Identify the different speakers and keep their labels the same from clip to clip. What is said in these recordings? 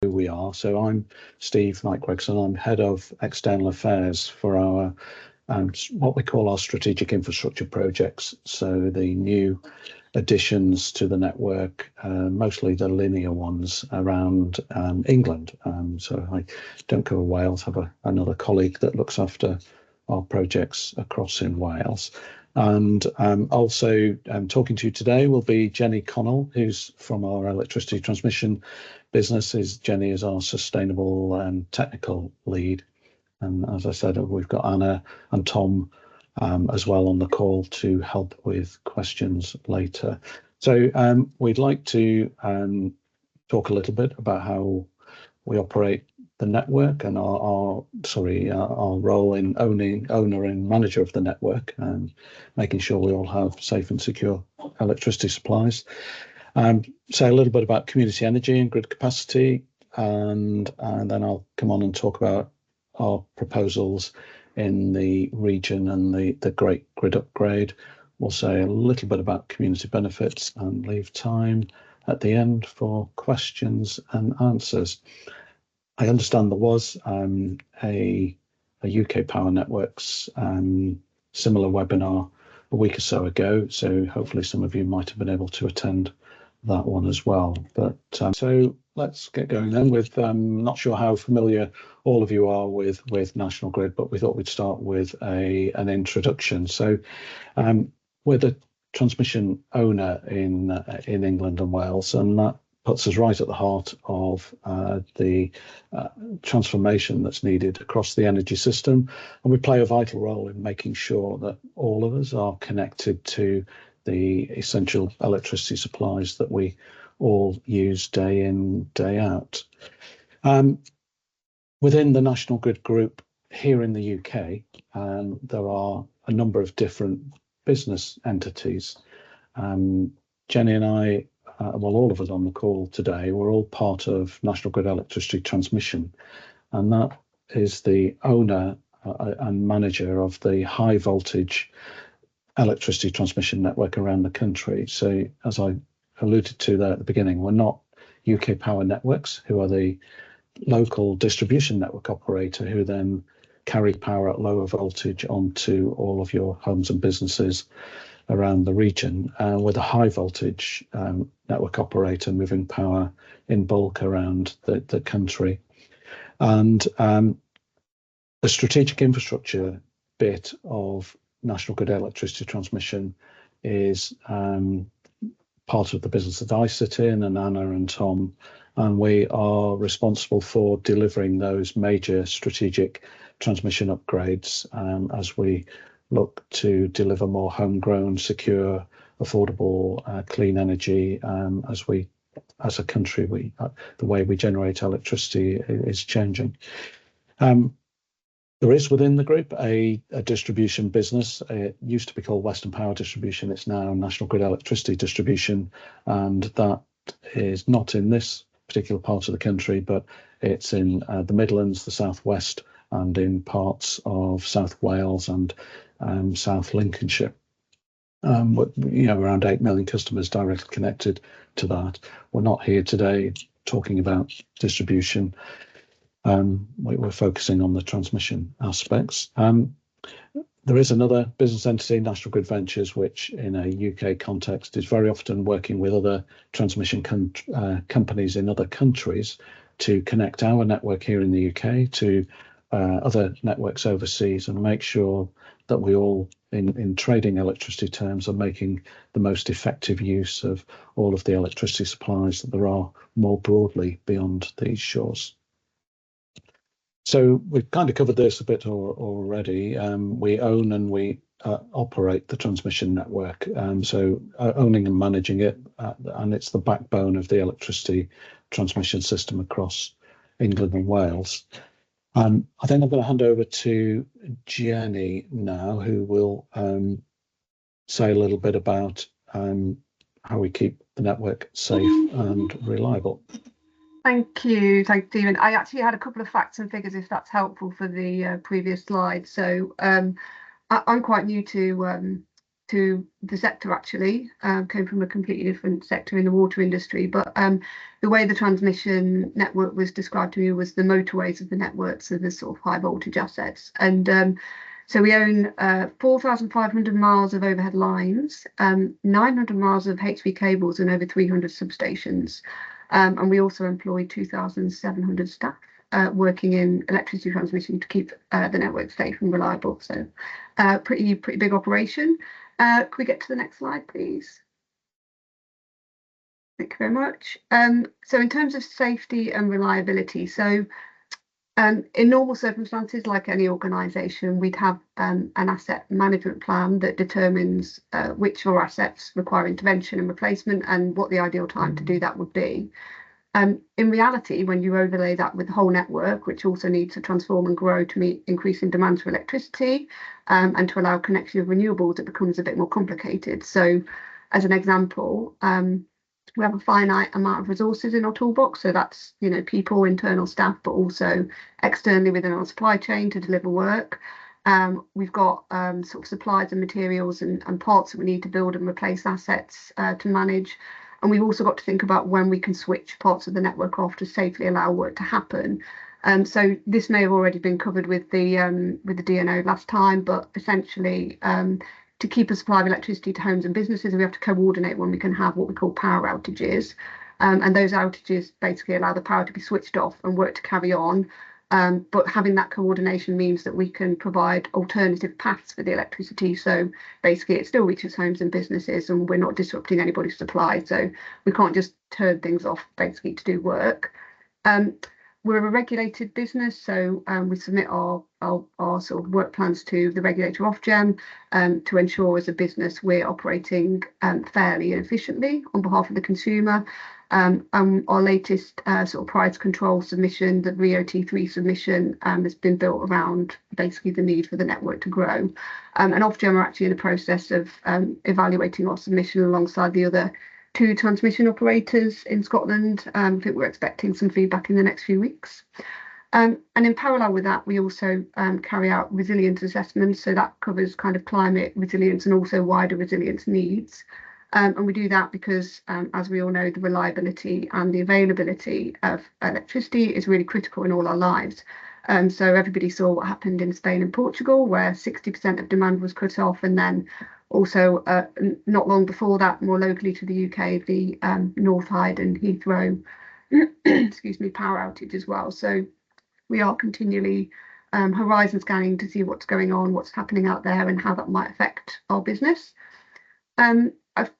Speaker 1: who we are. So I'm Steve Knight Gregson. I'm Head of External Affairs for our what we call our strategic infrastructure projects. So the new additions to the network, mostly the linear ones around England. So I don't cover Wales, have another colleague that looks after our projects across in Wales. And also talking to you today will be Jenny Connell, who's from our electricity transmission business. Jenny is our sustainable and technical lead. And as I said, we've got Anna and Tom as well on the call to help with questions later. So we'd like to talk a little bit about how we operate the network and our role in owner and manager of the network, and making sure we all have safe and secure electricity supplies. Say a little bit about community energy and grid capacity, and then I'll come on and talk about our proposals in the region and the Great Grid Upgrade. We'll say a little bit about community benefits and leave time at the end for questions and answers. I understand there was a UK Power Networks similar webinar a week or so ago, so hopefully some of you might have been able to attend that one as well. But so let's get going then with not sure how familiar all of you are with National Grid, but we thought we'd start with an introduction. So we're the transmission owner in England and Wales, and that puts us right at the heart of the transformation that's needed across the energy system. And we play a vital role in making sure that all of us are connected to the essential electricity supplies that we all use day in, day out. Within the National Grid Group here in the UK, there are a number of different business entities. Jenny and I, well, all of us on the call today, we're all part of National Grid Electricity Transmission, and that is the owner and manager of the high voltage electricity transmission network around the country. So as I alluded to there at the beginning, we're not UK Power Networks, who are the local distribution network operator who then carry power at lower voltage onto all of your homes and businesses around the region, with a high voltage network operator moving power in bulk around the country. And the strategic infrastructure bit of National Grid Electricity Transmission is part of the business that I sit in, and Anna and Tom, and we are responsible for delivering those major strategic transmission upgrades as we look to deliver more homegrown, secure, affordable, clean energy as a country. The way we generate electricity is changing. There is within the group a distribution business. It used to be called Western Power Distribution. It's now National Grid Electricity Distribution, and that is not in this particular part of the country, but it's in the Midlands, the Southwest, and in parts of South Wales and South Lincolnshire. Around 8 million customers directly connected to that. We're not here today talking about distribution. We're focusing on the transmission aspects. There is another business entity, National Grid Ventures, which in a UK context is very often working with other transmission companies in other countries to connect our network here in the UK to other networks overseas, and make sure that we all, in trading electricity terms, are making the most effective use of all of the electricity supplies that there are more broadly beyond these shores. So we've kind of covered this a bit already. We own and we operate the transmission network. So owning and managing it, and it's the backbone of the electricity transmission system across England and Wales. I think I'm going to hand over to Jenny now, who will say a little bit about how we keep the network safe and reliable.
Speaker 2: Thank you, Stephen. I actually had a couple of facts and figures, if that's helpful for the previous slide. So I'm quite new to to the sector actually. Came from a completely different sector in the water industry, but the way the transmission network was described to me was the motorways of the network, so the sort of high voltage assets. And so we own 4,500 miles of overhead lines, 900 miles of HV cables, and over 300 substations. And we also employ 2,700 staff working in electricity transmission to keep the network safe and reliable. So pretty big operation. Can we get to the next slide, please? Thank you very much. So in terms of safety and reliability, so in normal circumstances, like any organisation, we'd have an asset management plan that determines which of our assets require intervention and replacement and what the ideal time to do that would be. In reality, when you overlay that with the whole network, which also needs to transform and grow to meet increasing demands for electricity and to allow connection of renewables, it becomes a bit more complicated. So as an example, we have a finite amount of resources in our toolbox. So that's, people, internal staff, but also externally within our supply chain to deliver work. We've got sort of supplies and materials and parts that we need to build and replace assets to manage. And we've also got to think about when we can switch parts of the network off to safely allow work to happen. So this may have already been covered with the DNO last time, but essentially to keep a supply of electricity to homes and businesses, we have to coordinate when we can have what we call power outages. And those outages basically allow the power to be switched off and work to carry on. But having that coordination means that we can provide alternative paths for the electricity. So basically it still reaches homes and businesses and we're not disrupting anybody's supply. So we can't just turn things off basically to do work. We're a regulated business, so we submit our sort of work plans to the regulator Ofgem to ensure as a business we're operating fairly and efficiently on behalf of the consumer. Our latest sort of price control submission, the RIIO-T3 submission, has been built around basically the need for the network to grow. And Ofgem are actually in the process of evaluating our submission alongside the other 2 transmission operators in Scotland. I think we're expecting some feedback in the next few weeks. And in parallel with that, we also carry out resilience assessments. So that covers kind of climate resilience and also wider resilience needs. And we do that because, as we all know, the reliability and the availability of electricity is really critical in all our lives. So everybody saw what happened in Spain and Portugal, where 60% of demand was cut off. And then also not long before that, more locally to the UK, the North Hyde and Heathrow power outage as well. So we are continually horizon scanning to see what's going on, what's happening out there and how that might affect our business.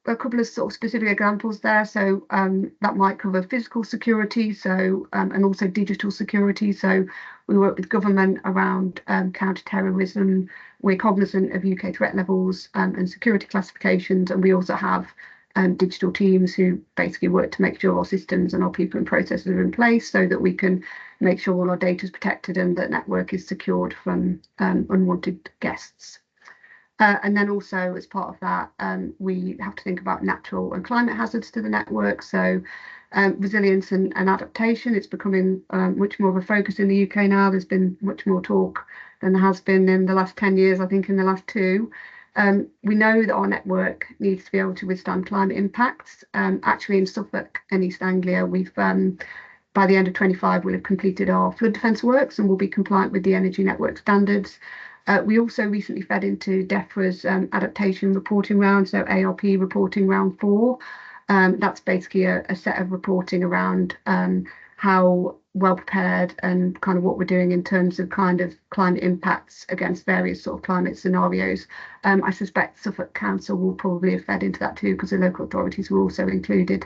Speaker 2: A couple of sort of specific examples there. So that might cover physical security, so and also digital security. So we work with government around counter-terrorism. We're cognizant of UK threat levels and security classifications, and we also have digital teams who basically work to make sure our systems and our people and processes are in place so that we can make sure all our data is protected and that network is secured from unwanted guests. And then also as part of that, we have to think about natural and climate hazards to the network. So resilience and adaptation, it's becoming much more of a focus in the UK now. There's been much more talk than there has been in the last 10 years, I think in the last 2. We know that our network needs to be able to withstand climate impacts. Actually in Suffolk and East Anglia, we've by the end of 25, we'll have completed our flood defence works and will be compliant with the Energy Network standards. We also recently fed into DEFRA's adaptation reporting round, so ARP reporting round 4. That's basically a set of reporting around how well prepared and kind of what we're doing in terms of kind of climate impacts against various sort of climate scenarios. I suspect Suffolk Council will probably have fed into that too, because the local authorities were also included.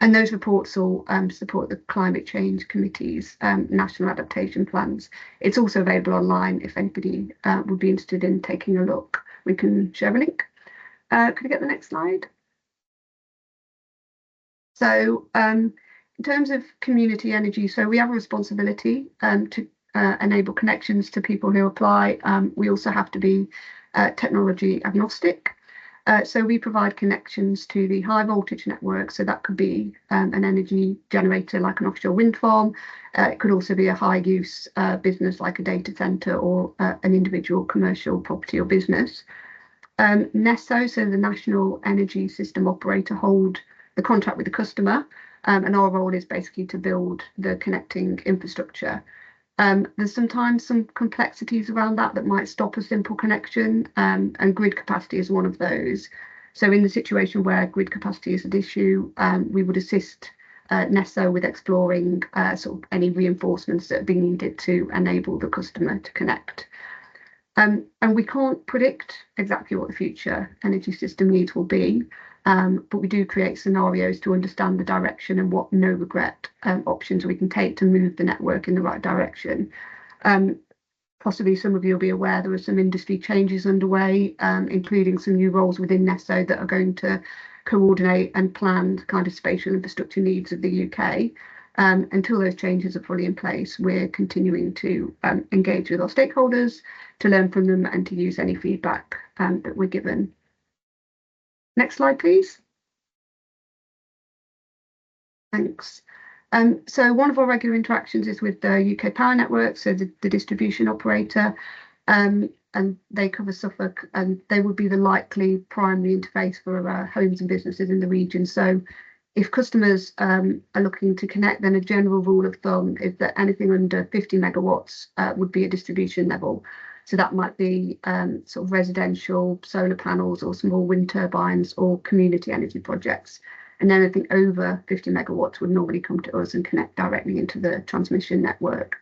Speaker 2: And those reports all support the Climate Change Committee's national adaptation plans. It's also available online if anybody would be interested in taking a look. We can share a link. Could I get the next slide? So in terms of community energy, so we have a responsibility to enable connections to people who apply. We also have to be technology agnostic. So we provide connections to the high voltage network. So that could be an energy generator like an offshore wind farm. It could also be a high use business like a data center or an individual commercial property or business. NESO, so the National Energy System Operator, hold the contract with the customer, and our role is basically to build the connecting infrastructure. There's sometimes some complexities around that might stop a simple connection, and grid capacity is one of those. So in the situation where grid capacity is an issue, we would assist NESO with exploring sort of any reinforcements that would be needed to enable the customer to connect. And we can't predict exactly what the future energy system needs will be, but we do create scenarios to understand the direction and what no regret options we can take to move the network in the right direction. Possibly some of you will be aware there are some industry changes underway, including some new roles within NESO that are going to coordinate and plan the kind of spatial infrastructure needs of the UK. Until those changes are fully in place, we're continuing to engage with our stakeholders to learn from them and to use any feedback that we're given. Next slide, please. Thanks. So one of our regular interactions is with the UK Power Network, so the distribution operator, and they cover Suffolk, and they would be the likely primary interface for homes and businesses in the region. So if customers are looking to connect, then a general rule of thumb is that anything under 50 megawatts would be a distribution level. So that might be sort of residential solar panels or small wind turbines or community energy projects. And anything over 50 megawatts would normally come to us and connect directly into the transmission network.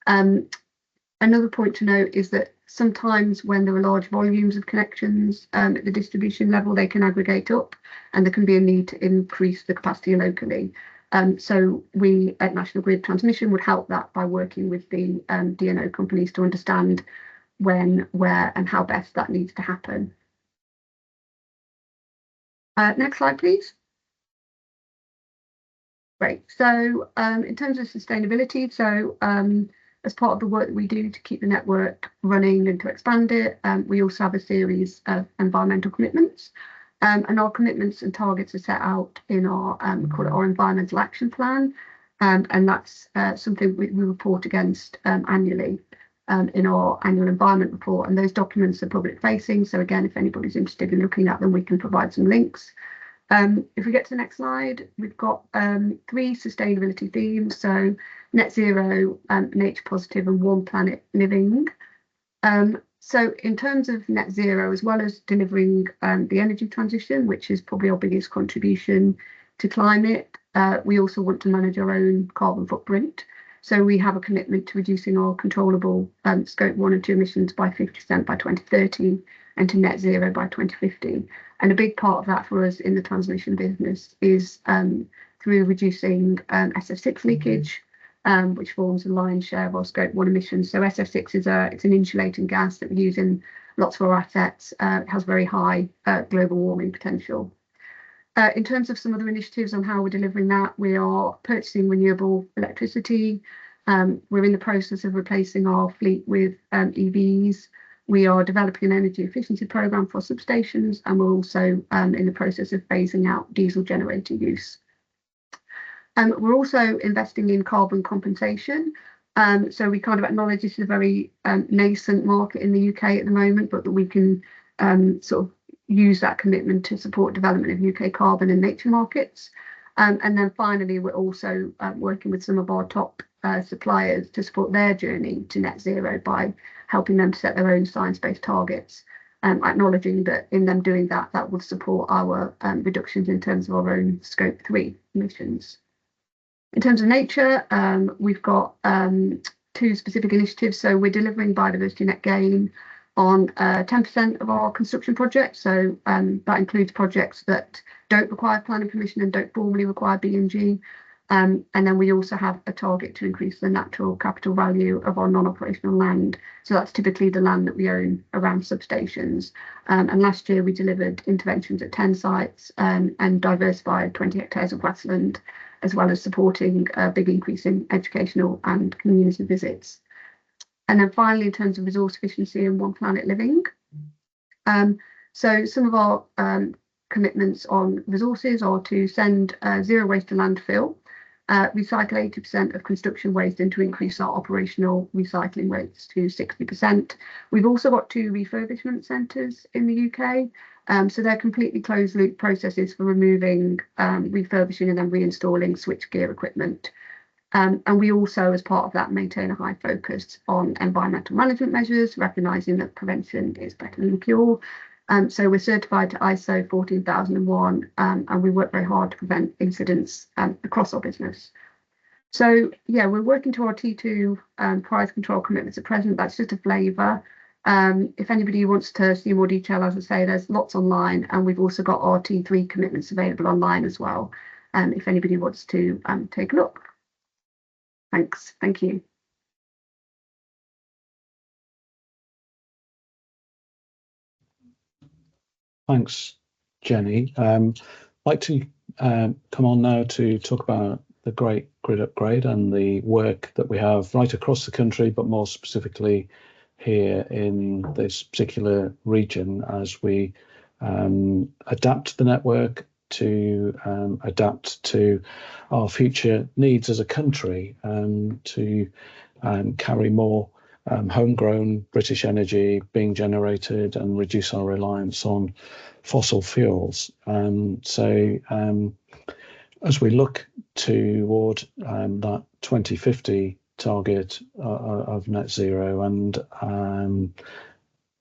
Speaker 2: Another point to note is that sometimes when there are large volumes of connections at the distribution level, they can aggregate up and there can be a need to increase the capacity locally. So we at National Grid Transmission would help that by working with the DNO companies to understand when, where and how best that needs to happen. Next slide, please. Great. So in terms of sustainability, so as part of the work that we do to keep the network running and to expand it, we also have a series of environmental commitments. And our commitments and targets are set out in our call it our environmental action plan. And that's something we report against annually in our annual environment report. And those documents are public facing. So again, if anybody's interested in looking at them, we can provide some links. If we get to the next slide, we've got 3 sustainability themes. So net zero, nature positive and one planet living. So in terms of net zero, as well as delivering the energy transition, which is probably our biggest contribution to climate, we also want to manage our own carbon footprint. So we have a commitment to reducing our controllable scope 1 and 2 emissions by 50% by 2030 and to net zero by 2050. And a big part of that for us in the transmission business is through reducing SF6 leakage, which forms the lion's share of our scope 1 emissions. So SF6 is it's an insulating gas that we use in lots of our assets. It has very high global warming potential. In terms of some other initiatives on how we're delivering that, we are purchasing renewable electricity. We're in the process of replacing our fleet with EVs. We are developing an energy efficiency programme for substations, and we're also in the process of phasing out diesel generator use. We're also investing in carbon compensation. So we kind of acknowledge this is a very nascent market in the UK at the moment, but that we can sort of use that commitment to support development of UK carbon and nature markets. And then finally, we're also working with some of our top suppliers to support their journey to net zero by helping them to set their own science-based targets, acknowledging that in them doing that, that would support our reductions in terms of our own scope 3 emissions. In terms of nature, we've got 2 specific initiatives. So we're delivering biodiversity net gain on 10% of our construction projects. So that includes projects that don't require planning permission and don't formally require B&G. And then we also have a target to increase the natural capital value of our non-operational land. So that's typically the land that we own around substations. And last year we delivered interventions at 10 sites and diversified 20 hectares of grassland, as well as supporting a big increase in educational and community visits. And then finally, in terms of resource efficiency and one planet living. So some of our commitments on resources are to send zero waste to landfill. recycle 80% of construction waste and to increase our operational recycling rates to 60%. We've also got 2 refurbishment centres in the UK. So they're completely closed loop processes for removing, refurbishing and then reinstalling switchgear equipment. And we also, as part of that, maintain a high focus on environmental management measures, recognising that prevention is better than cure. So we're certified to ISO 14001, and we work very hard to prevent incidents across our business. So yeah, we're working to our T2 price control commitments at present. That's just a flavour. If anybody wants to see more detail, as I say, there's lots online, and we've also got our T3 commitments available online as well. If anybody wants to take a look. Thanks. Thank you.
Speaker 1: Thanks, Jenny. I'd like to come on now to talk about the Great Grid Upgrade and the work that we have right across the country, but more specifically here in this particular region as we adapt the network to adapt to our future needs as a country, to carry more homegrown British energy being generated and reduce our reliance on fossil fuels. As we look toward that 2050 target of net zero, and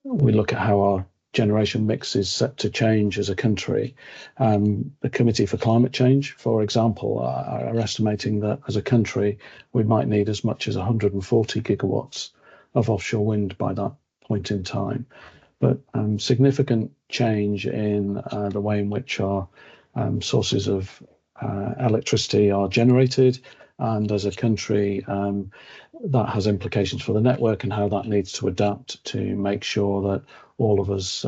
Speaker 1: we look at how our generation mix is set to change as a country, the Committee for Climate Change, for example, are estimating that as a country we might need as much as 140 gigawatts of offshore wind by that point in time. But significant change in the way in which our sources of electricity are generated, and as a country that has implications for the network and how that needs to adapt to make sure that all of us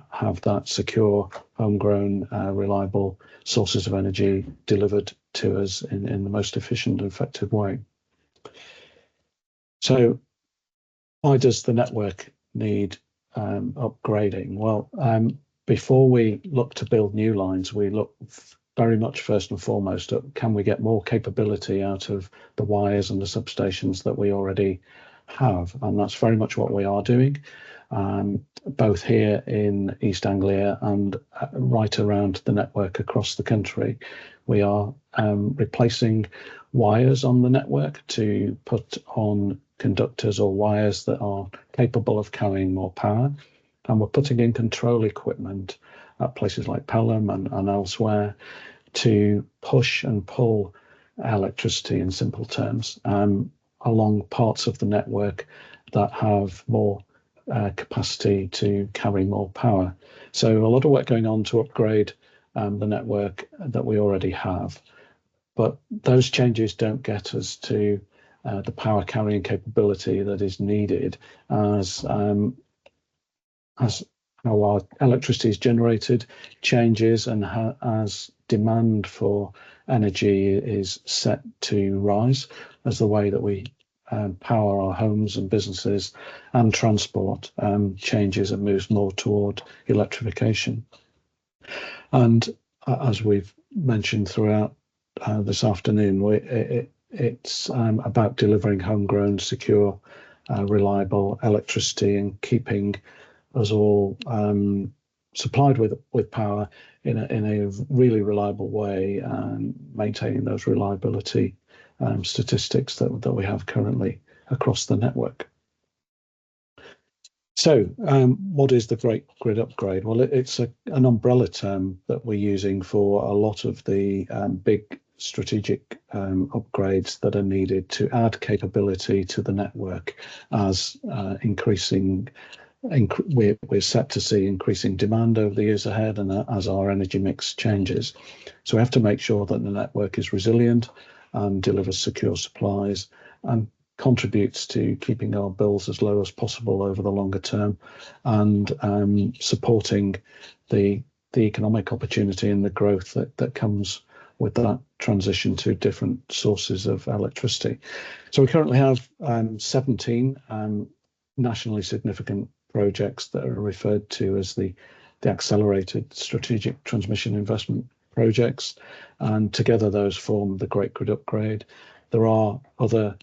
Speaker 1: have that secure, homegrown, reliable sources of energy delivered to us in the most efficient and effective way. So why does the network need upgrading? Well, before we look to build new lines, we look very much first and foremost at can we get more capability out of the wires and the substations that we already have, and that's very much what we are doing, both here in East Anglia and right around the network across the country. We are replacing wires on the network to put on conductors or wires that are capable of carrying more power, and we're putting in control equipment at places like Pelham and elsewhere to push and pull electricity, in simple terms, along parts of the network that have more capacity to carry more power. So a lot of work going on to upgrade the network that we already have, but those changes don't get us to the power carrying capability that is needed as how our electricity is generated changes, and as demand for energy is set to rise, as the way that we power our homes and businesses and transport changes and moves more toward electrification. And as we've mentioned throughout this afternoon, it's about delivering homegrown, secure, reliable electricity and keeping us all supplied with power in a really reliable way, and maintaining those reliability statistics that we have currently across the network. So what is the Great Grid Upgrade? Well, it's an umbrella term that we're using for a lot of the big strategic upgrades that are needed to add capability to the network as we're set to see increasing demand over the years ahead, and as our energy mix changes. So we have to make sure that the network is resilient and delivers secure supplies and contributes to keeping our bills as low as possible over the longer term, and supporting the economic opportunity and the growth that comes with that transition to different sources of electricity. So we currently have 17 nationally significant projects that are referred to as the Accelerated Strategic Transmission Investment projects, and together those form the Great Grid Upgrade. There are other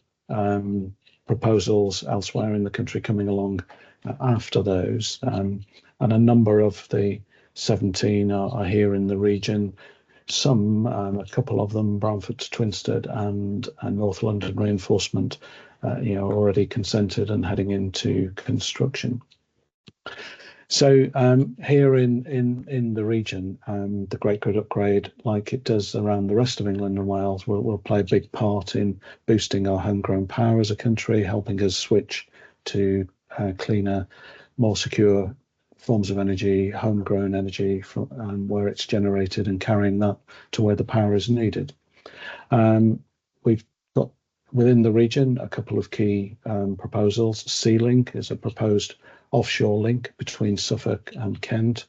Speaker 1: proposals elsewhere in the country coming along after those, and a number of the 17 are here in the region. Some, a couple of them, Bramford to Twinstead and North London Reinforcement, already consented and heading into construction. So here in the region, the Great Grid Upgrade, like it does around the rest of England and Wales, will play a big part in boosting our homegrown power as a country, helping us switch to cleaner, more secure forms of energy, homegrown energy from where it's generated, and carrying that to where the power is needed. We've got within the region a couple of key proposals. SeaLink is a proposed offshore link between Suffolk and Kent,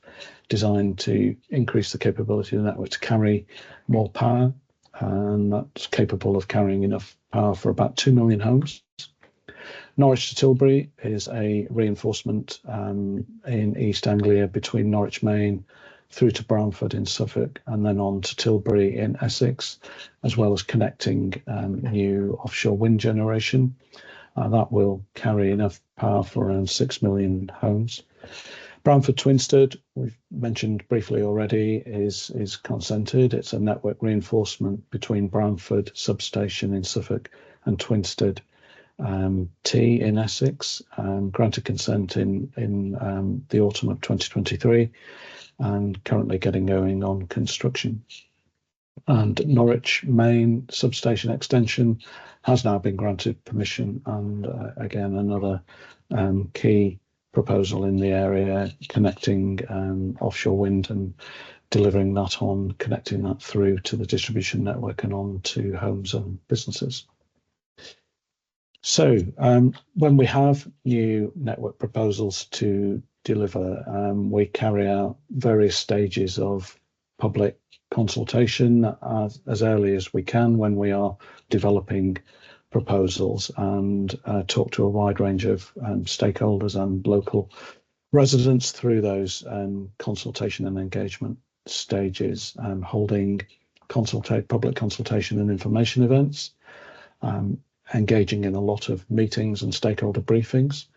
Speaker 1: designed to increase the capability of the network to carry more power, and that's capable of carrying enough power for about 2 million homes. Norwich to Tilbury is a reinforcement in East Anglia between Norwich Main through to Bramford in Suffolk, and then on to Tilbury in Essex, as well as connecting new offshore wind generation. That will carry enough power for around 6 million homes. Bramford Twinstead, we've mentioned briefly already, is consented. It's a network reinforcement between Bramford substation in Suffolk and Twinstead T in Essex, granted consent in the autumn of 2023, and currently getting going on construction. And Norwich Main substation extension has now been granted permission, and again another key proposal in the area, connecting offshore wind and delivering that on, connecting that through to the distribution network and on to homes and businesses. So when we have new network proposals to deliver, we carry out various stages of public consultation as early as we can when we are developing proposals, and talk to a wide range of stakeholders and local residents through those consultation and engagement stages, holding public consultation and information events, engaging in a lot of meetings and stakeholder briefings.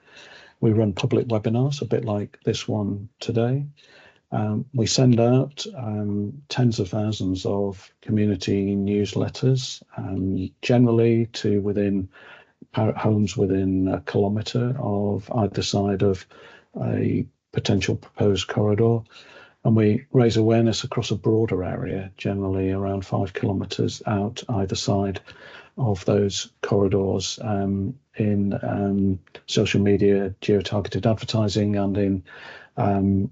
Speaker 1: We run public webinars, a bit like this one today. We send out tens of thousands of community newsletters, generally to homes within a kilometre of either side of a potential proposed corridor. And we raise awareness across a broader area, generally around 5 kilometres out either side of those corridors, in social media, geo-targeted advertising, and in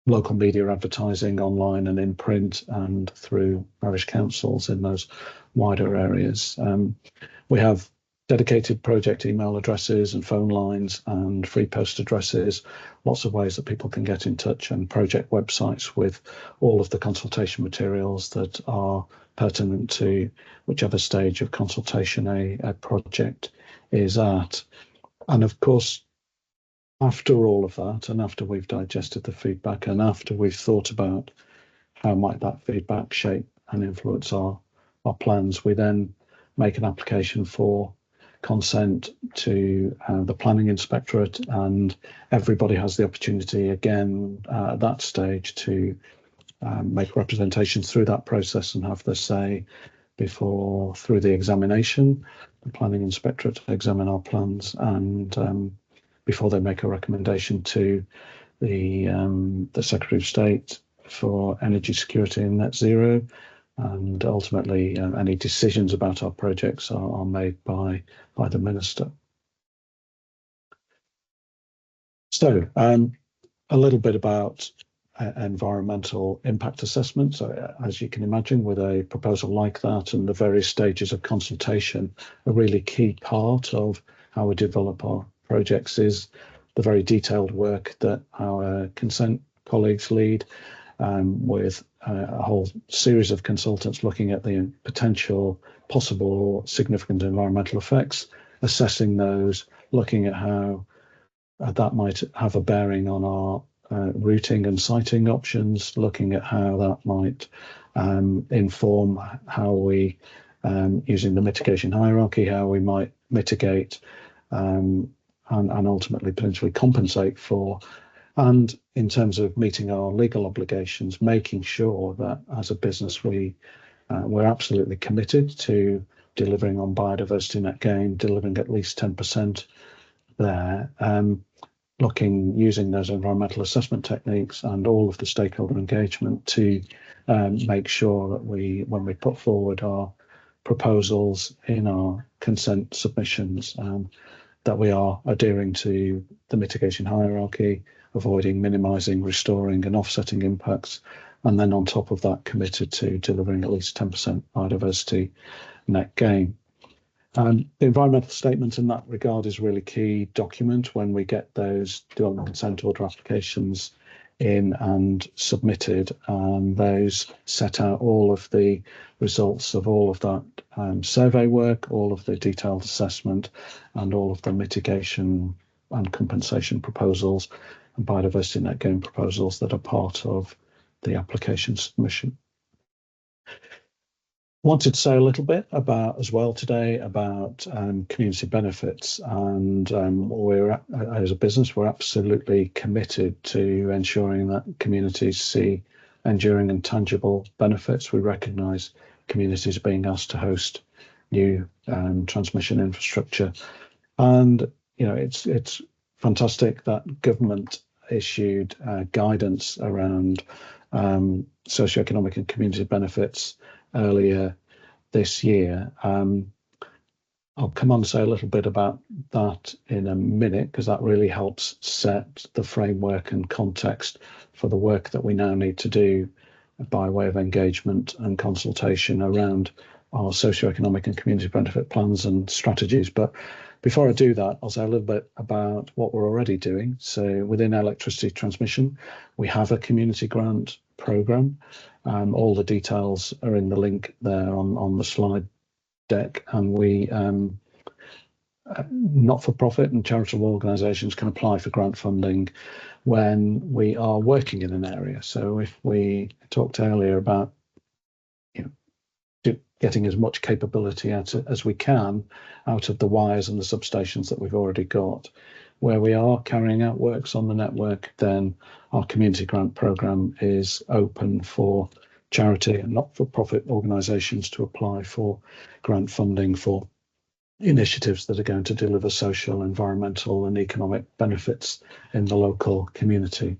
Speaker 1: local media advertising online and in print, and through parish councils in those wider areas. We have dedicated project email addresses and phone lines and free post addresses, lots of ways that people can get in touch, and project websites with all of the consultation materials that are pertinent to whichever stage of consultation a project is at. And of course, after all of that, and after we've digested the feedback, and after we've thought about how might that feedback shape and influence our plans, we then make an application for consent to the Planning Inspectorate, and everybody has the opportunity again at that stage to make representations through that process and have their say before, through the examination, the Planning Inspectorate to examine our plans, and before they make a recommendation to the Secretary of State for Energy Security and Net Zero. And ultimately, any decisions about our projects are made by the Minister. So a little bit about environmental impact assessment. So as you can imagine, with a proposal like that and the various stages of consultation, a really key part of how we develop our projects is the very detailed work that our consent colleagues lead, with a whole series of consultants looking at the potential possible or significant environmental effects, assessing those, looking at how that might have a bearing on our routing and siting options, looking at how that might inform how we, using the mitigation hierarchy, how we might mitigate and ultimately potentially compensate for. And in terms of meeting our legal obligations, making sure that as a business we're absolutely committed to delivering on biodiversity net gain, delivering at least 10% there, using those environmental assessment techniques and all of the stakeholder engagement to make sure that when we put forward our proposals in our consent submissions, that we are adhering to the mitigation hierarchy, avoiding, minimising, restoring and offsetting impacts, and then on top of that committed to delivering at least 10% biodiversity net gain. The environmental statement in that regard is a really key document when we get those development consent order applications in and submitted, and those set out all of the results of all of that survey work, all of the detailed assessment and all of the mitigation and compensation proposals and biodiversity net gain proposals that are part of the application submission. Wanted to say a little bit about as well today about community benefits, and we're, as a business, we're absolutely committed to ensuring that communities see enduring and tangible benefits. We recognise communities being asked to host new transmission infrastructure, and it's fantastic that government issued guidance around socioeconomic and community benefits earlier this year. I'll come on to say a little bit about that in a minute, because that really helps set the framework and context for the work that we now need to do by way of engagement and consultation around our socioeconomic and community benefit plans and strategies. But before I do that, I'll say a little bit about what we're already doing. So within electricity transmission, we have a community grant programme. All the details are in the link there on the slide deck, and we not-for-profit and charitable organisations can apply for grant funding when we are working in an area. So if we talked earlier about getting as much capability out as we can out of the wires and the substations that we've already got, where we are carrying out works on the network, then our community grant programme is open for charity and not-for-profit organisations to apply for grant funding for initiatives that are going to deliver social, environmental and economic benefits in the local community.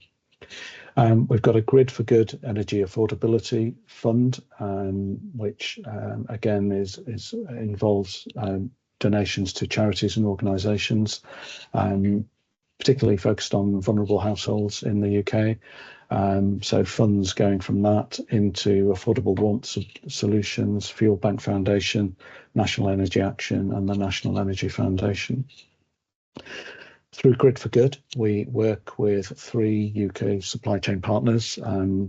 Speaker 1: We've got a Grid for Good Energy Affordability Fund, which again involves donations to charities and organisations, particularly focused on vulnerable households in the UK. So funds going from that into Affordable Warmth Solutions, Fuel Bank Foundation, National Energy Action and the National Energy Foundation. Through Grid for Good, we work with 3 UK supply chain partners,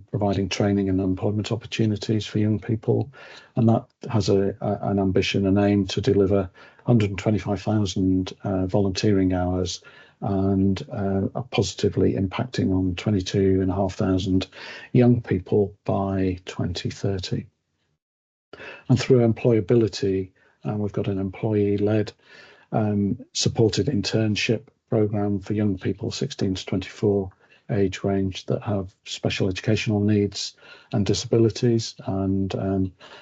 Speaker 1: providing training and employment opportunities for young people. And that has an ambition and aim to deliver 125,000 volunteering hours and are positively impacting on 22,500 young people by 2030. And through employability, we've got an employee-led supported internship programme for young people 16 to 24 age range that have special educational needs and disabilities, and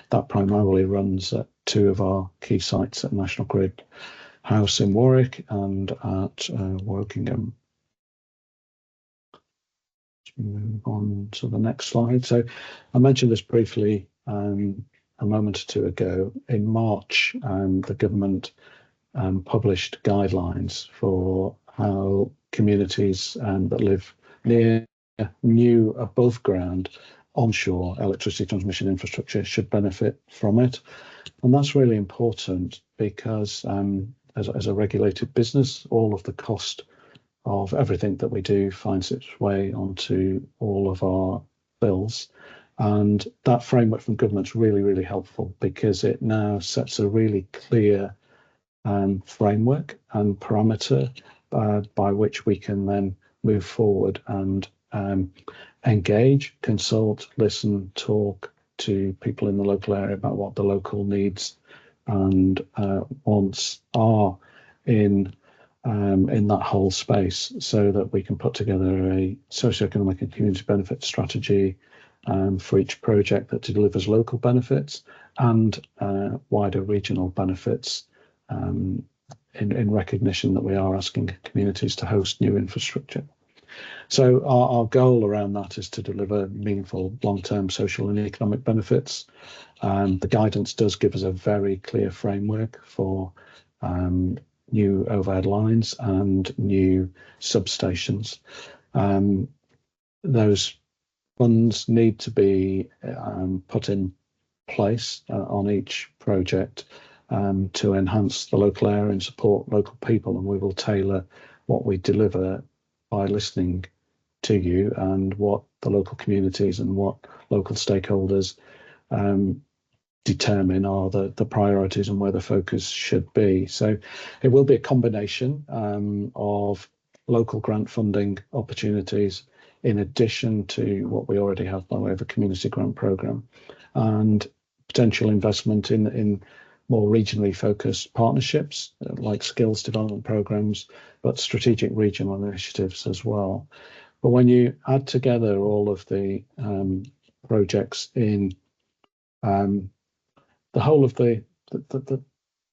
Speaker 1: that primarily runs at 2 of our key sites at National Grid House in Warwick and at Wokingham. Let's move on to the next slide. So I mentioned this briefly a moment or 2 ago. In March, the government published guidelines for how communities that live near new above ground onshore electricity transmission infrastructure should benefit from it. And that's really important because as a regulated business, all of the cost of everything that we do finds its way onto all of our bills. And that framework from government's really, really helpful because it now sets a really clear framework and parameter by which we can then move forward and engage, consult, listen, talk to people in the local area about what the local needs and wants are in that whole space, so that we can put together a socioeconomic and community benefit strategy for each project that delivers local benefits and wider regional benefits, in recognition that we are asking communities to host new infrastructure. So our goal around that is to deliver meaningful long-term social and economic benefits. The guidance does give us a very clear framework for new overhead lines and new substations. Those funds need to be put in place on each project to enhance the local area and support local people, and we will tailor what we deliver by listening to you and what the local communities and what local stakeholders determine are the priorities and where the focus should be. So it will be a combination of local grant funding opportunities in addition to what we already have by way of a community grant programme, and potential investment in more regionally focused partnerships like skills development programmes, but strategic regional initiatives as well. But when you add together all of the projects in the whole of the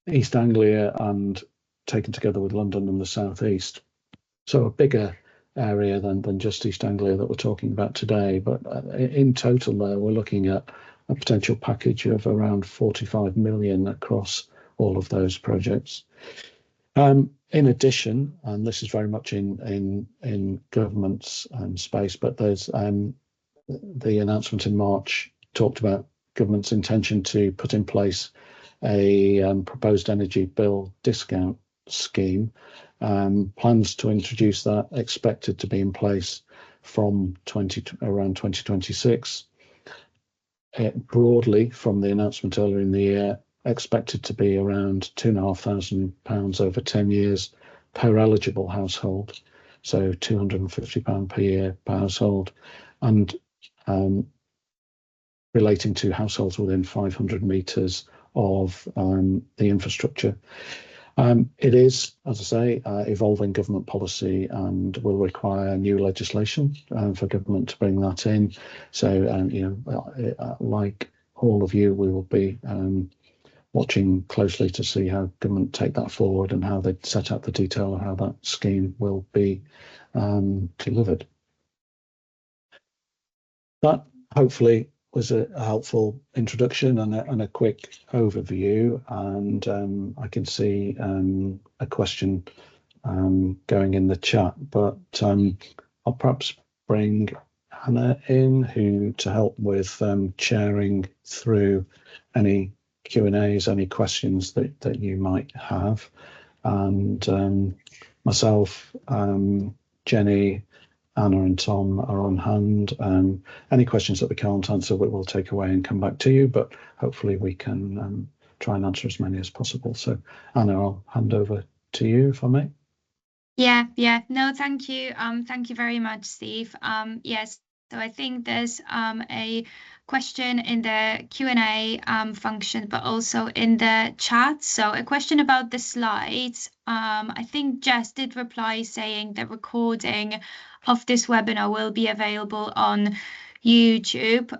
Speaker 1: East Anglia and taken together with London and the South East, so a bigger area than just East Anglia that we're talking about today, but in total there we're looking at a potential package of around 45 million across all of those projects. In addition, and this is very much in government's space, but there's the announcement in March talked about government's intention to put in place a proposed energy bill discount scheme. Plans to introduce that expected to be in place from around 2026. Broadly, from the announcement earlier in the year, expected to be around £2,500 over 10 years per eligible household, so £250 per year per household, and relating to households within 500 metres of the infrastructure. It is, as I say, evolving government policy and will require new legislation for government to bring that in. So, like all of you, we will be watching closely to see how government take that forward and how they set out the detail of how that scheme will be delivered. That hopefully was a helpful introduction and a quick overview, and I can see a question going in the chat, but I'll perhaps bring Hannah in to help with chairing through any Q&As, any questions that you might have, and myself, Jenny, Anna and Tom are on hand. Any questions that we can't answer, we will take away and come back to you, but hopefully we can try and answer as many as possible. So Anna, I'll hand over to you if I may.
Speaker 3: Yeah. No, thank you. Thank you very much, Steve. Yes, so I think there's a question in the Q&A function, but also in the chat. So a question about the slides. I think Jess did reply saying the recording of this webinar will be available on YouTube.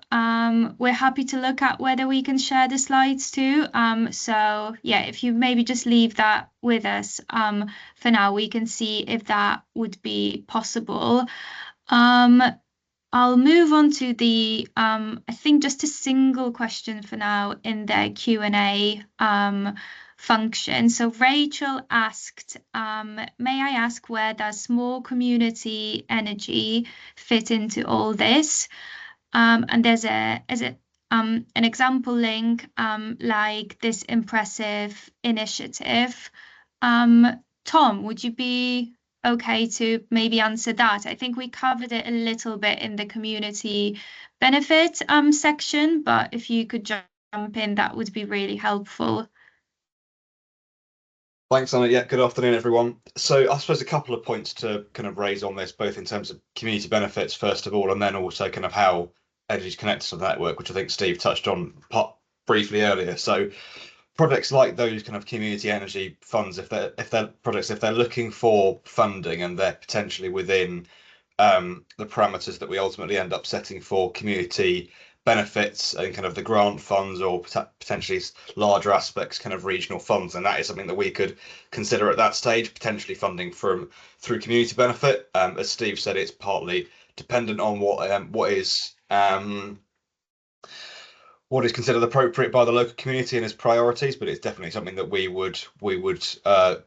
Speaker 3: We're happy to look at whether we can share the slides too. So yeah, if you maybe just leave that with us for now, we can see if that would be possible. I'll move on to the, I think just a single question for now in the Q&A function. So Rachel asked, may I ask where does small community energy fit into all this? And there's an example link like this impressive initiative. Tom, would you be okay to maybe answer that? I think we covered it a little bit in the community benefit section, but if you could jump in, that would be really helpful.
Speaker 4: Thanks, Anna. Yeah, good afternoon, everyone. So I suppose a couple of points to kind of raise on this, both in terms of community benefits, first of all, and then also kind of how energy's connected to the network, which I think Steve touched on briefly earlier. So projects like those kind of community energy funds, if they're looking for funding and they're potentially within the parameters that we ultimately end up setting for community benefits and kind of the grant funds, or potentially larger aspects, kind of regional funds, and that is something that we could consider at that stage, potentially funding through community benefit. As Steve said, it's partly dependent on what is considered appropriate by the local community and its priorities, but it's definitely something that we would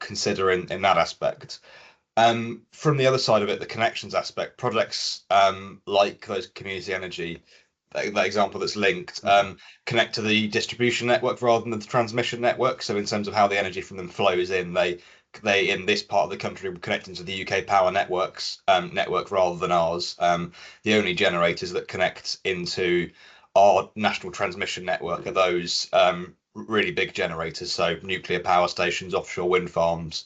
Speaker 4: consider in that aspect. From the other side of it, the connections aspect, projects like those community energy, that example that's linked, connect to the distribution network rather than the transmission network. So in terms of how the energy from them flows in, they in this part of the country will connect into the UK power network rather than ours. The only generators that connect into our national transmission network are those really big generators, so nuclear power stations, offshore wind farms,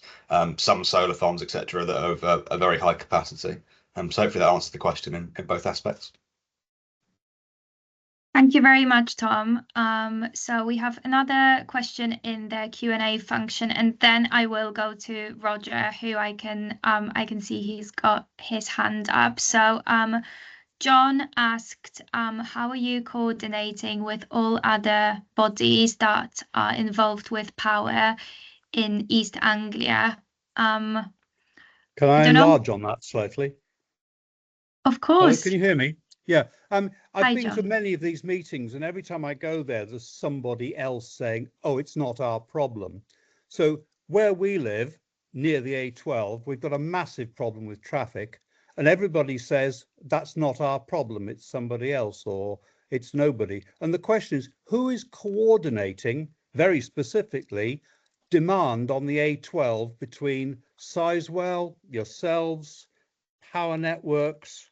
Speaker 4: some solar farms, etc., that are of a very high capacity. So hopefully that answers the question in both aspects.
Speaker 3: Thank you very much, Tom. So we have another question in the Q&A function, and then I will go to Roger, who I can see he's got his hand up. So John asked, how are you coordinating with all other bodies that are involved with power in East Anglia?
Speaker 5: Can I enlarge on that slightly?
Speaker 3: Of course.
Speaker 5: Hello, can you hear me? Yeah. I've been
Speaker 3: John.
Speaker 5: to many of these meetings, and every time I go there, there's somebody else saying, oh, it's not our problem. So where we live, near the A12, we've got a massive problem with traffic, and everybody says that's not our problem, it's somebody else, or it's nobody. And the question is, who is coordinating, very specifically, demand on the A12 between Sizewell, yourselves, power networks?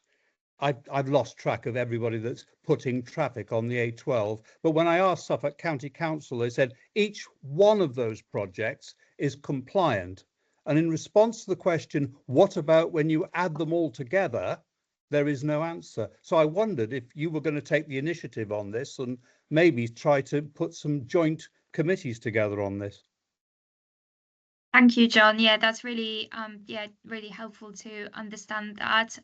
Speaker 5: I've lost track of everybody that's putting traffic on the A12. But when I asked Suffolk County Council, they said each one of those projects is compliant. And in response to the question, what about when you add them all together, there is no answer. So I wondered if you were going to take the initiative on this and maybe try to put some joint committees together on this.
Speaker 3: Thank you, John. Yeah, that's really really helpful to understand that.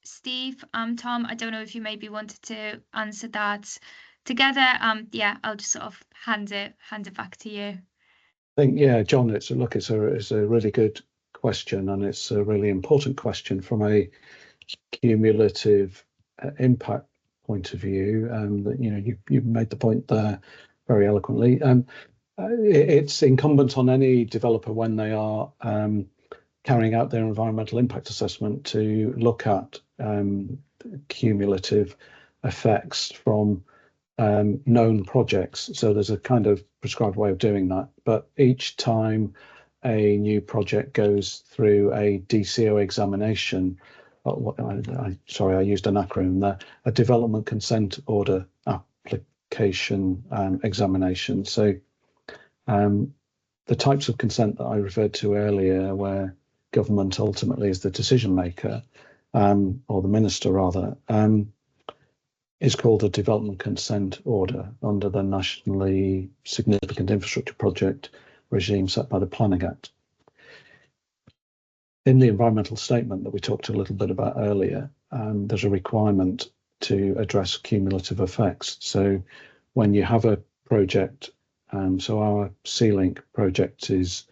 Speaker 3: Steve, Tom, I don't know if you maybe wanted to answer that together. Yeah, I'll just sort of hand it back to you.
Speaker 1: I think, yeah, John, it's a really good question, and it's a really important question from a cumulative impact point of view. That you made the point there very eloquently. It's incumbent on any developer when they are carrying out their environmental impact assessment to look at cumulative effects from known projects. So there's a kind of prescribed way of doing that. But each time a new project goes through a DCO examination, sorry, I used an acronym there, a development consent order application examination. So the types of consent that I referred to earlier, where government ultimately is the decision maker, or the minister rather, is called a development consent order under the Nationally Significant Infrastructure Project regime set by the Planning Act. In the environmental statement that we talked a little bit about earlier, there's a requirement to address cumulative effects. So when you have a project, so our Sea-Link project is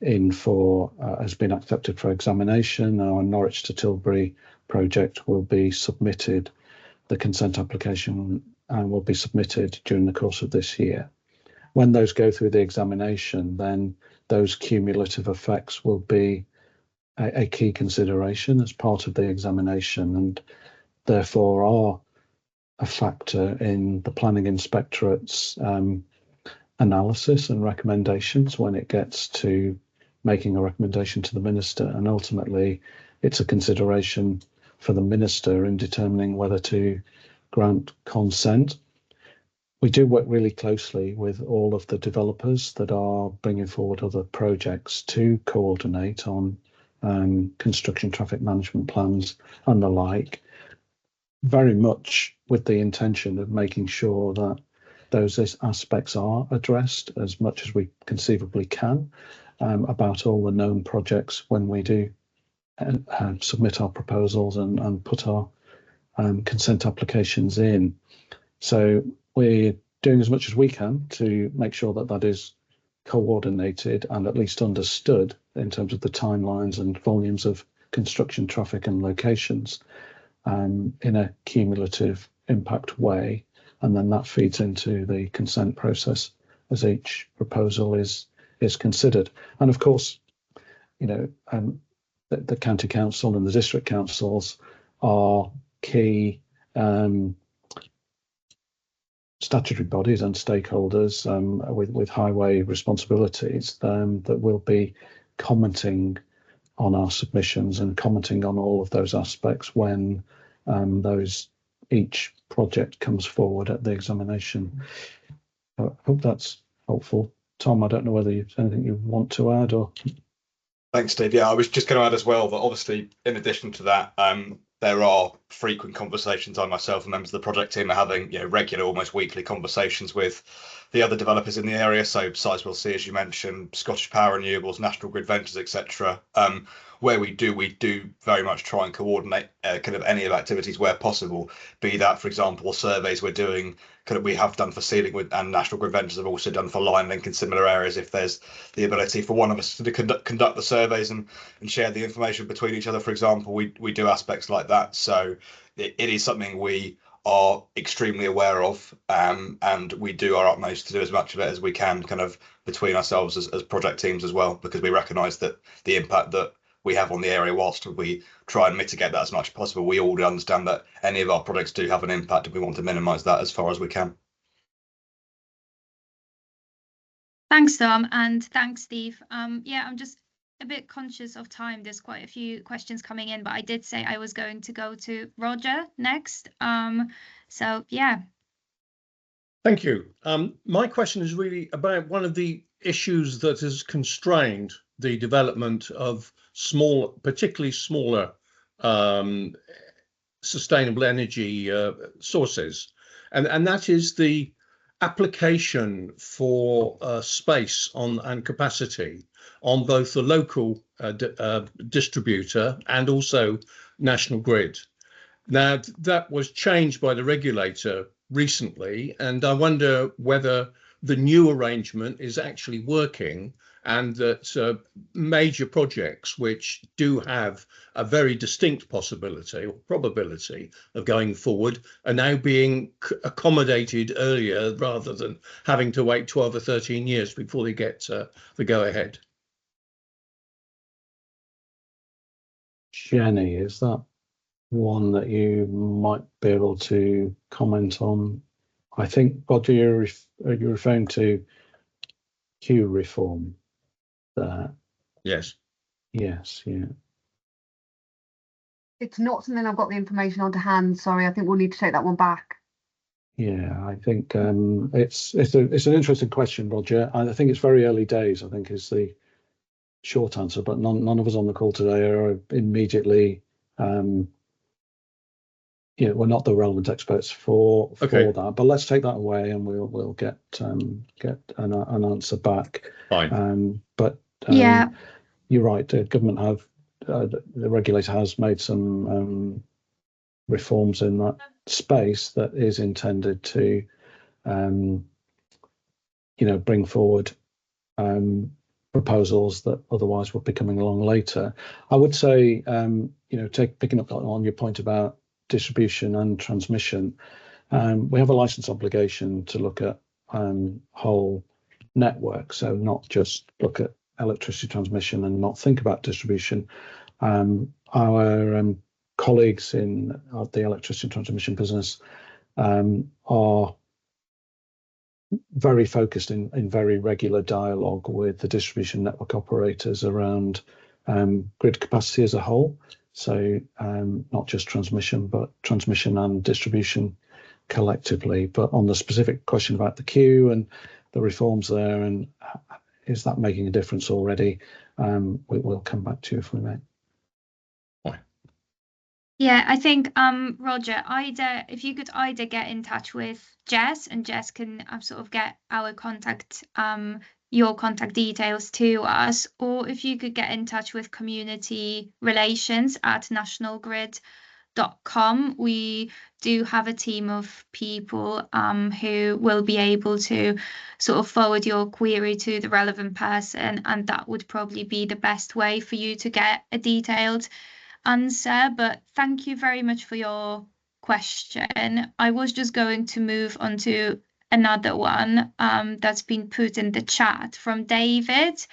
Speaker 1: has been accepted for examination. Our Norwich to Tilbury project will be submitted. The consent application will be submitted during the course of this year. When those go through the examination, then those cumulative effects will be a key consideration as part of the examination, and therefore are a factor in the planning inspectorate's analysis and recommendations when it gets to making a recommendation to the minister. And ultimately, it's a consideration for the minister in determining whether to grant consent. we do work really closely with all of the developers that are bringing forward other projects to coordinate on construction traffic management plans and the like, very much with the intention of making sure that those aspects are addressed as much as we conceivably can about all the known projects when we do submit our proposals and put our consent applications in. So we're doing as much as we can to make sure that that is coordinated and at least understood in terms of the timelines and volumes of construction traffic and locations in a cumulative impact way. And then that feeds into the consent process as each proposal is considered. And of course, you know, the county council and the district councils are key statutory bodies and stakeholders with highway responsibilities that will be commenting on our submissions and commenting on all of those aspects when each project comes forward at the examination. I hope that's helpful. Tom, I don't know whether there's anything you want to add or.
Speaker 4: Thanks, Steve. Yeah, I was just going to add as well that obviously, in addition to that, there are frequent conversations I myself and members of the project team are having, you know, regular, almost weekly conversations with the other developers in the area. So Sizewell C, as you mentioned, Scottish Power Renewables, National Grid Ventures, etc. Where we do very much try and coordinate kind of any of activities where possible. Be that, for example, surveys we're doing, kind of we have done for Sealingwood, and National Grid Ventures have also done for Line Link in similar areas. If there's the ability for one of us to conduct the surveys and share the information between each other, for example, we do aspects like that. So it is something we are extremely aware of, and we do our utmost to do as much of it as we can kind of between ourselves as project teams as well, because we recognise that the impact that we have on the area, whilst we try and mitigate that as much as possible, we all understand that any of our projects do have an impact and we want to minimise that as far as we can.
Speaker 3: Thanks, Tom, and thanks, Steve. Yeah, I'm just a bit conscious of time. There's quite a few questions coming in, but I did say I was going to go to Roger next. So yeah.
Speaker 6: Thank you. My question is really about one of the issues that has constrained the development of particularly smaller sustainable energy sources, and that is the application for space and capacity on both the local distributor and also National Grid. Now, that was changed by the regulator recently, and I wonder whether the new arrangement is actually working, and that major projects which do have a very distinct possibility or probability of going forward are now being accommodated earlier rather than having to wait 12 or 13 years before they get the go-ahead.
Speaker 1: Jenny, is that one that you might be able to comment on? I think, Roger, you're referring to queue reform there.
Speaker 6: Yes.
Speaker 1: Yes, yeah.
Speaker 2: It's not something I've got the information on to hand. Sorry, I think we'll need to take that one back.
Speaker 1: Yeah, I think it's an interesting question, Roger. I think it's very early days, I think is the short answer, but none of us on the call today are immediately we're not the relevant experts for that, but let's take that away and we'll get an answer back.
Speaker 6: Fine.
Speaker 1: But
Speaker 3: Yeah,
Speaker 1: you're right. The government the regulator has made some reforms in that space that is intended to, bring forward proposals that otherwise would be coming along later. I would say, picking up on your point about distribution and transmission, we have a license obligation to look at whole network, so not just look at electricity transmission and not think about distribution. Our colleagues in the electricity transmission business are very focused in very regular dialogue with the distribution network operators around grid capacity as a whole. So not just transmission, but transmission and distribution collectively. But on the specific question about the queue and the reforms there, and is that making a difference already, we'll come back to you if we may.
Speaker 3: Yeah, I think Roger, if you could either get in touch with Jess, and Jess can sort of get our contact, your contact details to us, or if you could get in touch with community relations at nationalgrid.com. We do have a team of people who will be able to sort of forward your query to the relevant person, and that would probably be the best way for you to get a detailed answer. But thank you very much for your question. I was just going to move on to another one that's been put in the chat from David.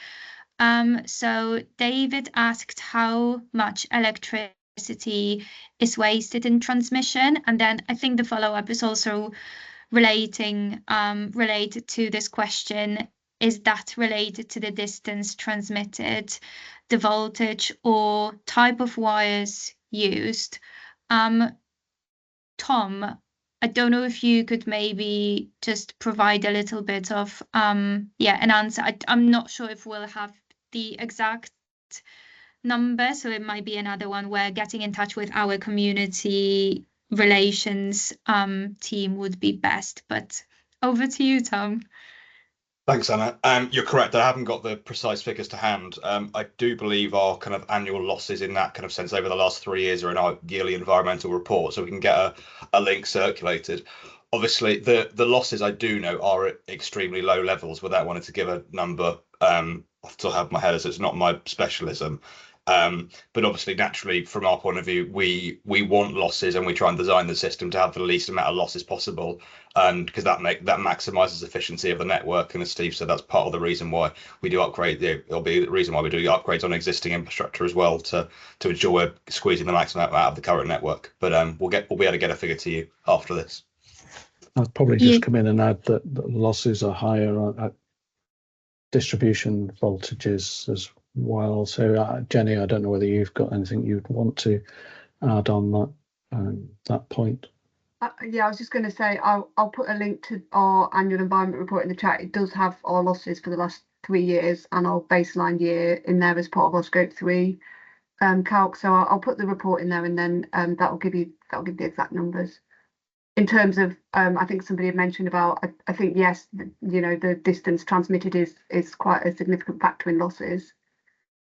Speaker 3: So David asked how much electricity is wasted in transmission, and then I think the follow-up is also related to this question. Is that related to the distance transmitted, the voltage, or type of wires used? Tom, I don't know if you could maybe just provide a little bit of an answer. I'm not sure if we'll have the exact number, so it might be another one where getting in touch with our community relations team would be best. But over to you, Tom.
Speaker 4: Thanks, Anna. You're correct. I haven't got the precise figures to hand. I do believe our kind of annual losses in that kind of sense over the last 3 years are in our yearly environmental report, so we can get a link circulated. Obviously, the losses I do know are at extremely low levels, without wanting to give a number off the top of my head, as it's not my specialism. But obviously, naturally, from our point of view, we want losses, and we try and design the system to have the least amount of losses possible, and because that maximizes efficiency of the network. And as Steve said, that's part of the reason why we do upgrade. It'll be the reason why we do upgrades on existing infrastructure as well, to ensure we're squeezing the maximum out of the current network. But we'll be able to get a figure to you after this.
Speaker 1: I'd probably just come in and add that the losses are higher at distribution voltages as well. So Jenny, I don't know whether you've got anything you'd want to add on that point.
Speaker 2: Yeah, I was just going to say I'll put a link to our annual environment report in the chat. It does have our losses for the last 3 years and our baseline year in there as part of our scope 3 calc. So I'll put the report in there, and then that'll give the exact numbers. In terms of, I think somebody had mentioned about, I think, yes, the distance transmitted is quite a significant factor in losses,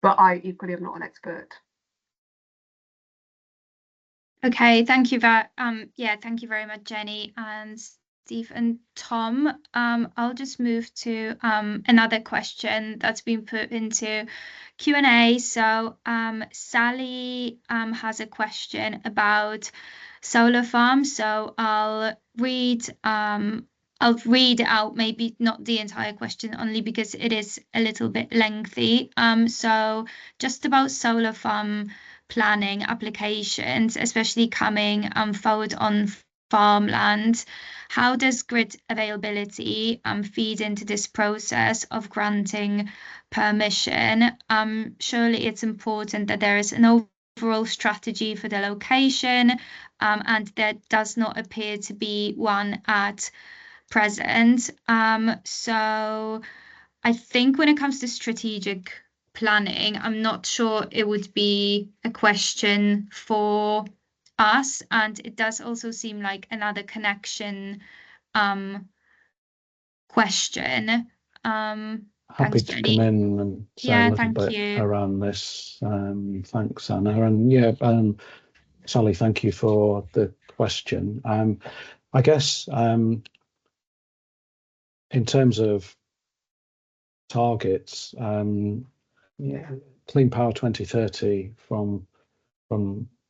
Speaker 2: but I equally am not an expert.
Speaker 3: Okay, thank you thank you very much, Jenny and Steve and Tom. I'll just move to another question that's been put into Q&A. So Sally has a question about solar farms. So I'll read it out, maybe not the entire question, only because it is a little bit lengthy. So just about solar farm planning applications, especially coming forward on farmland. How does grid availability feed into this process of granting permission? Surely it's important that there is an overall strategy for the location, and there does not appear to be one at present. So I think when it comes to strategic planning, I'm not sure it would be a question for us, and it does also seem like another connection question.
Speaker 1: Happy to come in and say a little bit around this. Thanks, Anna. And Sally, thank you for the question. I guess in terms of targets, Clean Power 2030 from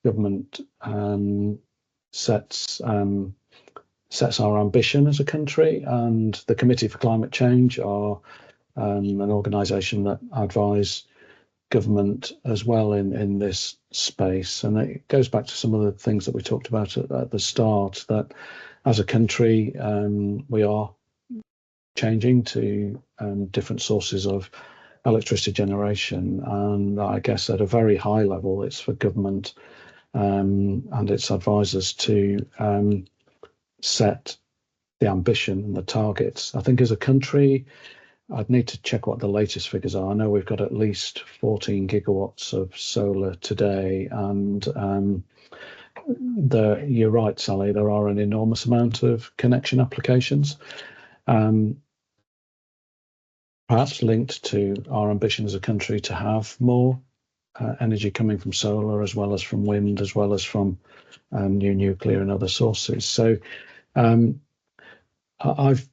Speaker 1: government sets our ambition as a country, and the Committee for Climate Change are an organisation that advise government as well in this space. And it goes back to some of the things that we talked about at the start, that as a country we are changing to different sources of electricity generation, and I guess at a very high level it's for government and its advisors to set the ambition and the targets. I think as a country, I'd need to check what the latest figures are. I know we've got at least 14 gigawatts of solar today, and you're right, Sally, there are an enormous amount of connection applications. Perhaps linked to our ambition as a country to have more energy coming from solar, as well as from wind, as well as from new nuclear and other sources. So I've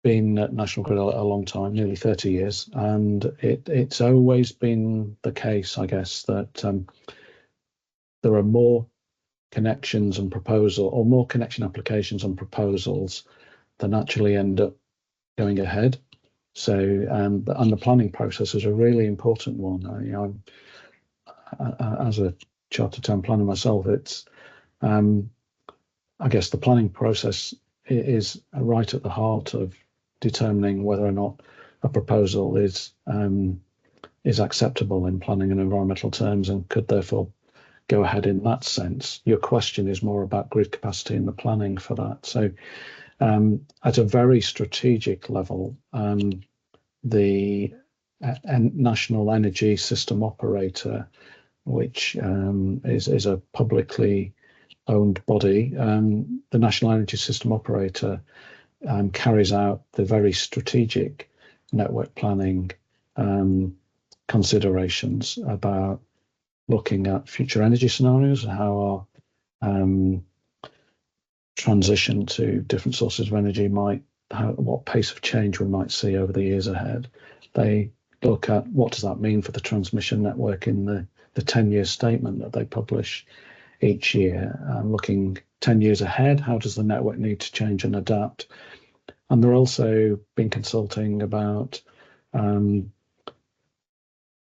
Speaker 1: been at National Grid a long time, nearly 30 years, and it's always been the case, I guess, that there are more connections and more connection applications and proposals than actually end up going ahead. So, and the planning process is a really important one. As a chartered town planner myself, it's, I guess the planning process is right at the heart of determining whether or not a proposal is acceptable in planning and environmental terms and could therefore go ahead in that sense. Your question is more about grid capacity and the planning for that. So at a very strategic level, the National Energy System Operator, which is a publicly owned body, the National Energy System Operator carries out the very strategic network planning considerations about looking at future energy scenarios, how our transition to different sources of energy what pace of change we might see over the years ahead. They look at what does that mean for the transmission network in the 10-year statement that they publish each year, looking 10 years ahead, how does the network need to change and adapt? And they're also been consulting about, and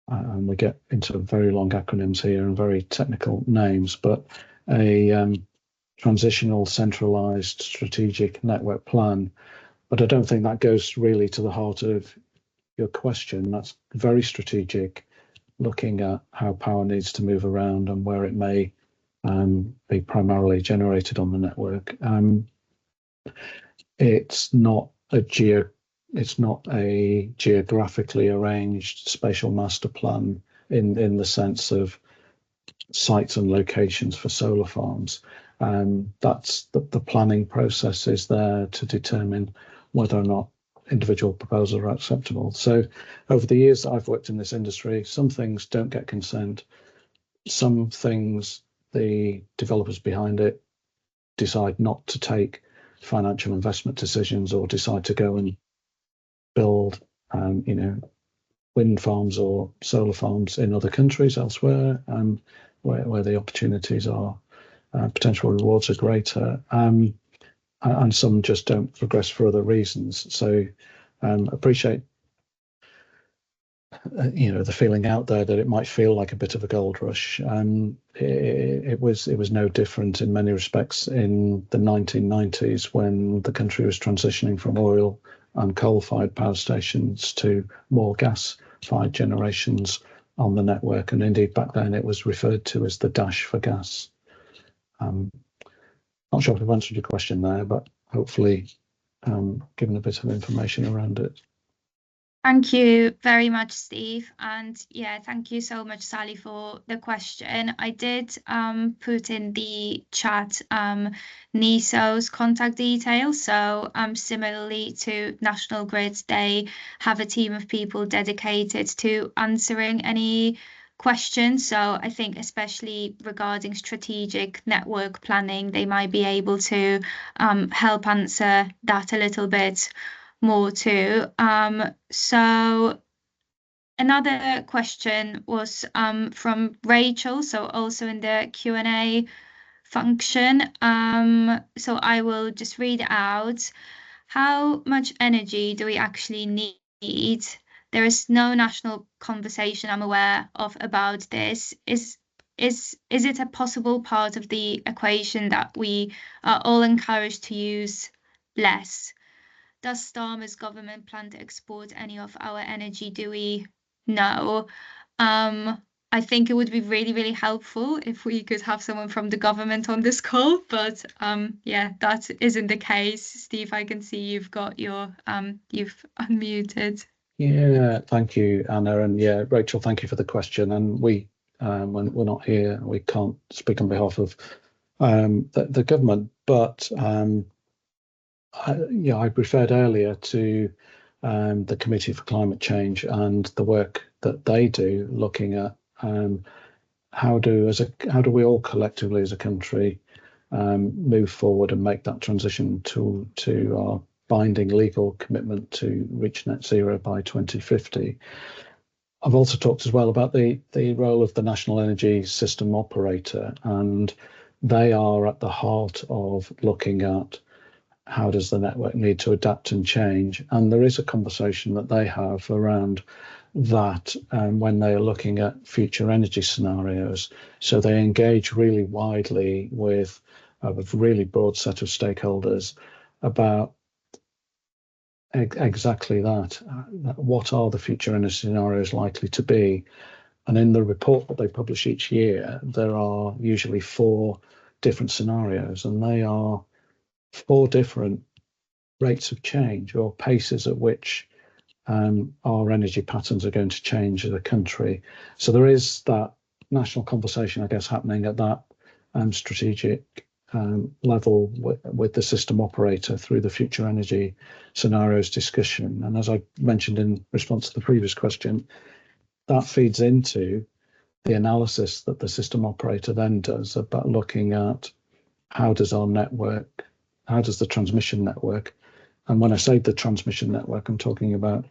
Speaker 1: we get into very long acronyms here and very technical names, but a transitional centralized strategic network plan. But I don't think that goes really to the heart of your question. That's very strategic, looking at how power needs to move around and where it may be primarily generated on the network. It's not a geographically arranged spatial master plan in the sense of sites and locations for solar farms. That's the planning process is there to determine whether or not individual proposals are acceptable. So over the years that I've worked in this industry, some things don't get consent. Some things the developers behind it decide not to take financial investment decisions or decide to go and build, wind farms or solar farms in other countries elsewhere, where the opportunities are, potential rewards are greater, and some just don't progress for other reasons. So appreciate the feeling out there that it might feel like a bit of a gold rush. It was no different in many respects in the 1990s when the country was transitioning from oil and coal-fired power stations to more gas-fired generations on the network, and indeed back then it was referred to as the dash for gas. Not sure if I've answered your question there, but hopefully given a bit of information around it.
Speaker 3: Thank you very much, Steve. And yeah, thank you so much, Sally, for the question. I did put in the chat NESO's contact details. So similarly to National Grid, they have a team of people dedicated to answering any questions. So I think especially regarding strategic network planning, they might be able to help answer that a little bit more too. So another question was from Rachel, so also in the Q&A function. So I will just read it out. How much energy do we actually need? There is no national conversation I'm aware of about this. Is it a possible part of the equation that we are all encouraged to use less? Does Starmer's government plan to export any of our energy? Do we know? I think it would be really, really helpful if we could have someone from the government on this call, but yeah, that isn't the case. Steve, I can see you've got your you've unmuted.
Speaker 1: Yeah, thank you, Anna, and yeah, Rachel, thank you for the question. And we, when we're not here, we can't speak on behalf of the government, but yeah, I referred earlier to the Committee for Climate Change and the work that they do, looking at how do we all collectively as a country move forward and make that transition to our binding legal commitment to reach net zero by 2050. I've also talked as well about the role of the National Energy System Operator, and they are at the heart of looking at how does the network need to adapt and change. And there is a conversation that they have around that when they are looking at future energy scenarios. So they engage really widely with a really broad set of stakeholders about exactly that. What are the future energy scenarios likely to be? And in the report that they publish each year, there are usually 4 different scenarios, and they are 4 different rates of change or paces at which our energy patterns are going to change as a country. So there is that national conversation, I guess, happening at that strategic level with the system operator through the future energy scenarios discussion. And as I mentioned in response to the previous question, that feeds into the analysis that the system operator then does about looking at how does the transmission network, and when I say the transmission network, I'm talking about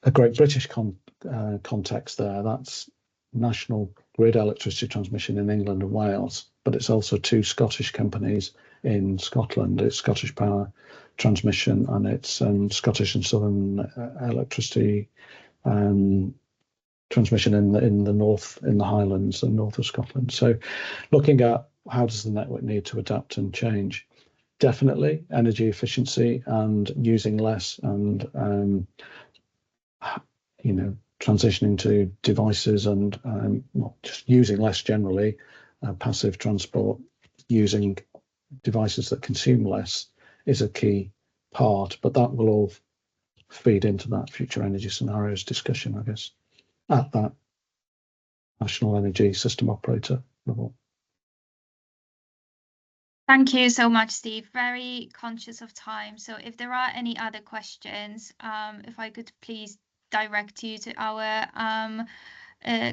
Speaker 1: a Great British context there. That's National Grid Electricity Transmission in England and Wales, but it's also 2 Scottish companies in Scotland. It's Scottish Power Transmission and it's Scottish and Southern Electricity Transmission in the north, in the Highlands and north of Scotland. So looking at how does the network need to adapt and change. Definitely energy efficiency and using less and transitioning to devices and not just using less generally, passive transport, using devices that consume less is a key part, but that will all feed into that future energy scenarios discussion, I guess, at that National Energy System Operator level.
Speaker 3: Thank you so much, Steve. Very conscious of time. So if there are any other questions, if I could please direct you to our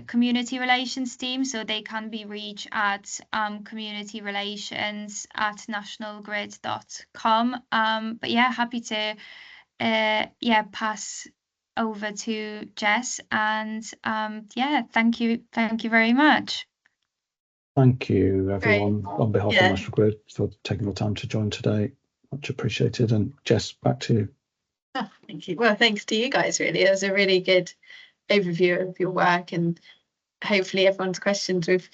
Speaker 3: community relations team, so they can be reached at communityrelations@nationalgrid.com. But yeah, happy to pass over to Jess, and yeah, thank you very much.
Speaker 1: Thank you, everyone, on behalf of National Grid for taking the time to join today. Much appreciated. And Jess, back to you.
Speaker 7: Oh, thank you. Well, thanks to you guys, really. It was a really good overview of your work, and hopefully everyone's questions. We've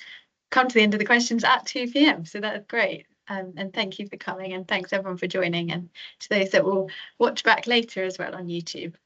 Speaker 7: come to the end of the questions at 2 p.m, so that's great. And thank you for coming, and thanks everyone for joining, and to those that will watch back later as well on YouTube.